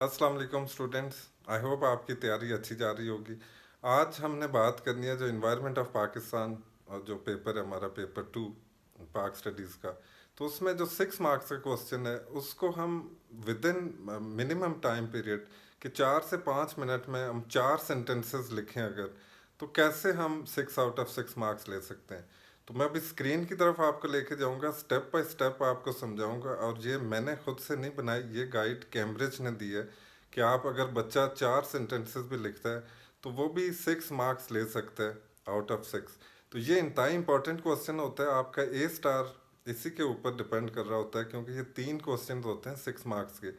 अस्सलाम वालेकुम students. I hope आपकी तैयारी अच्छी जा रही होगी। आज हमने बात करनी है जो इन्वायरमेंट ऑफ पाकिस्तान और जो पेपर है हमारा पेपर 2 पाक स्टडीज़ का। तो उसमें जो 6 मार्क्स का क्वेश्चन है उसको हम with in minimum time period कि 4 से 5 मिनट में हम 4 सेंटेंसेस लिखें अगर, तो कैसे हम 6 आउट ऑफ 6 मार्क्स ले सकते हैं। तो मैं अभी स्क्रीन की तरफ आपको लेके जाऊंगा, स्टेप बाय स्टेप आपको समझाऊंगा। और ये मैंने खुद से नहीं बनाई, ये गाइड कैम्ब्रिज ने दी है कि आप अगर बच्चा 4 सेंटेंसेस भी लिखता है तो वो भी 6 मार्क्स ले सकता है आउट ऑफ 6। तो ये इंतहाई इंपॉर्टेंट क्वेश्चन होता है, आपका A स्टार इसी के ऊपर डिपेंड कर रहा होता है, क्योंकि ये 3 क्वेश्चन होते हैं 6 मार्क्स के।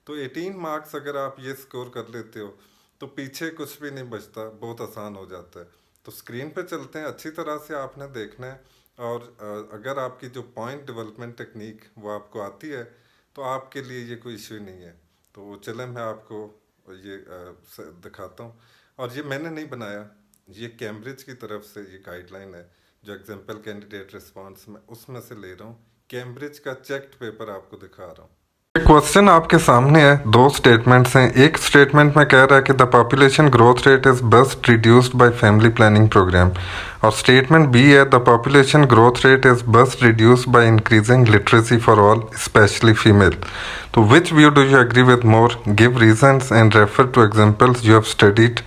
तो 18 मार्क्स अगर आप ये स्कोर कर लेते हो तो पीछे कुछ भी नहीं बचता, बहुत आसान हो जाता है। तो स्क्रीन पे चलते हैं, अच्छी तरह से आपने देखना है। और अगर आपकी जो पॉइंट डेवलपमेंट टेक्निक वो आपको आती है तो आपके लिए ये कोई इश्यू नहीं है। तो चलें मैं आपको ये दिखाता हूँ। और ये मैंने नहीं बनाया, ये कैम्ब्रिज की तरफ से ये गाइडलाइन है जो एग्जाम्पल कैंडिडेट रिस्पॉन्स में उसमें से ले रहा हूँ। कैम्ब्रिज का चेक्ड पेपर आपको दिखा रहा हूँ। क्वेश्चन आपके सामने है, दो स्टेटमेंट्स हैं। एक स्टेटमेंट में कह रहा है कि the population growth rate is best reduced by family planning programme, और स्टेटमेंट बी है the population growth rate is best reduced by increasing literacy for all especially female. तो which view do you agree with more, give reasons and refer to examples you have studied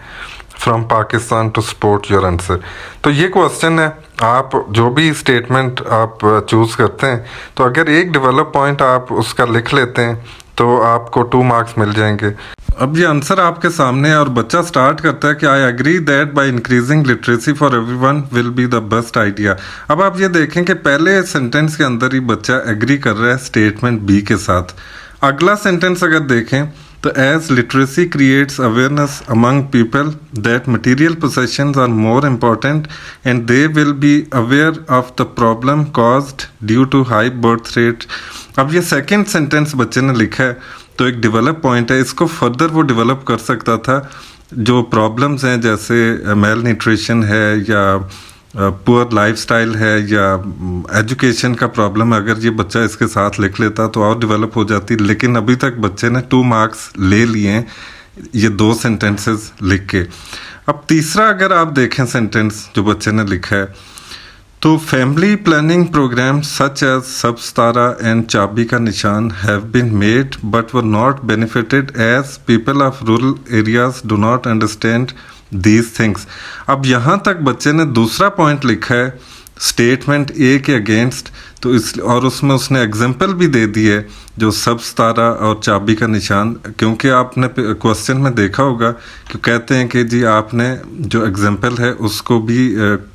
from Pakistan to support your answer. तो ये question है, आप जो भी statement आप choose करते हैं तो अगर एक डेवलप पॉइंट आप उसका लिख लेते हैं तो आपको 2 मार्क्स मिल जाएंगे। अब ये आंसर आपके सामने है और बच्चा स्टार्ट करता है कि I agree that by increasing literacy for everyone will be the best idea. अब आप ये देखें कि पहले सेंटेंस के अंदर ही बच्चा एग्री कर रहा है स्टेटमेंट बी के साथ। अगला सेंटेंस अगर देखें तो as literacy creates awareness among people that material possessions are more important and they will be aware of the problem caused due to high birth rate. अब ये सेकंड सेंटेंस बच्चे ने लिखा है तो एक डेवलप पॉइंट है, इसको फर्दर वो डेवलप कर सकता था। जो प्रॉब्लम्स हैं जैसे मेल न्यूट्रिशन है या पुअर लाइफस्टाइल है या एजुकेशन का प्रॉब्लम, अगर ये बच्चा इसके साथ लिख लेता तो और डेवलप हो जाती। लेकिन अभी तक बच्चे ने 2 मार्क्स ले लिए हैं ये 2 सेंटेंसेस लिख के। अब तीसरा अगर आप देखें सेंटेंस जो बच्चे ने लिखा है, तो family planning programme such as सबस्तारा एंड चाबी का निशान have been made but were not benefited as people of rural areas do not understand these things. अब यहाँ तक बच्चे ने दूसरा पॉइंट लिखा है स्टेटमेंट ए के अगेंस्ट, तो इस और उसमें उसने एग्जाम्पल भी दे दी है जो सबस्तारा और चाबी का निशान, क्योंकि आपने क्वेश्चन में देखा होगा कि कहते हैं कि जी आपने जो एग्जाम्पल है उसको भी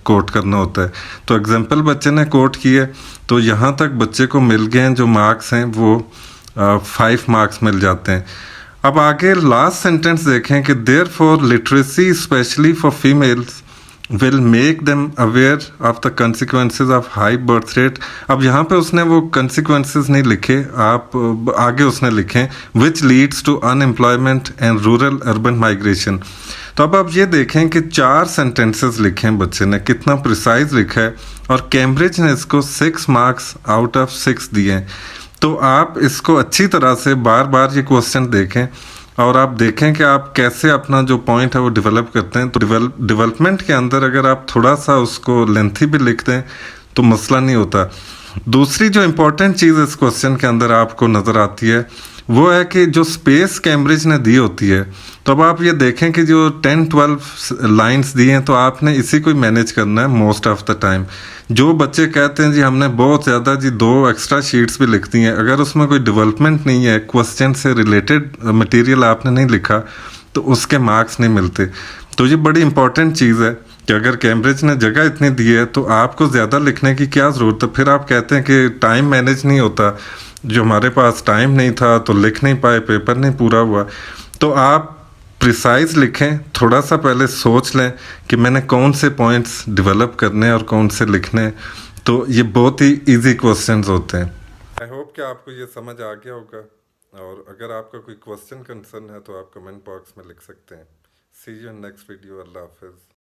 कोट करना होता है। तो एग्जाम्पल बच्चे ने कोट किए तो यहाँ तक बच्चे को मिल गए हैं जो मार्क्स हैं वो 5 मार्क्स मिल जाते हैं। अब आगे लास्ट सेंटेंस देखें कि therefore literacy specially for females will make them aware of the consequences of high birth rate. अब यहाँ पे उसने वो कंसिक्वेंसेज नहीं लिखे, आप आगे उसने लिखे which leads to unemployment and rural urban migration. तो अब आप ये देखें कि 4 सेंटेंसेस लिखे हैं बच्चे ने, कितना प्रिसाइज लिखा है, और कैम्ब्रिज ने इसको 6 मार्क्स आउट ऑफ 6 दिए हैं। तो आप इसको अच्छी तरह से बार बार ये क्वेश्चन देखें और आप देखें कि आप कैसे अपना जो पॉइंट है वो डेवलप करते हैं। तो डेवलपमेंट के अंदर अगर आप थोड़ा सा उसको लेंथी भी लिख दें तो मसला नहीं होता। दूसरी जो इम्पोर्टेंट चीज़ इस क्वेश्चन के अंदर आपको नज़र आती है वो है कि जो स्पेस कैम्ब्रिज ने दी होती है, तो अब आप ये देखें कि जो 10-12 लाइंस दी हैं तो आपने इसी को मैनेज करना है मोस्ट ऑफ द टाइम। जो बच्चे कहते हैं जी हमने बहुत ज़्यादा जी 2 एक्स्ट्रा शीट्स भी लिख दी हैं, अगर उसमें कोई डेवलपमेंट नहीं है, क्वेश्चन से रिलेटेड मटेरियल आपने नहीं लिखा तो उसके मार्क्स नहीं मिलते। तो ये बड़ी इंपॉर्टेंट चीज़ है कि अगर कैम्ब्रिज ने जगह इतनी दी है तो आपको ज़्यादा लिखने की क्या ज़रूरत है। फिर आप कहते हैं कि टाइम मैनेज नहीं होता, जो हमारे पास टाइम नहीं था तो लिख नहीं पाए, पेपर नहीं पूरा हुआ। तो आप प्रिसाइज लिखें, थोड़ा सा पहले सोच लें कि मैंने कौन से पॉइंट्स डेवलप करने हैं और कौन से लिखने हैं। तो ये बहुत ही इजी क्वेश्चंस होते हैं। आई होप कि आपको ये समझ आ गया होगा, और अगर आपका कोई क्वेश्चन कंसर्न है तो आप कमेंट बॉक्स में लिख सकते हैं। सी यू इन नेक्स्ट वीडियो। अल्लाह हाफिज़।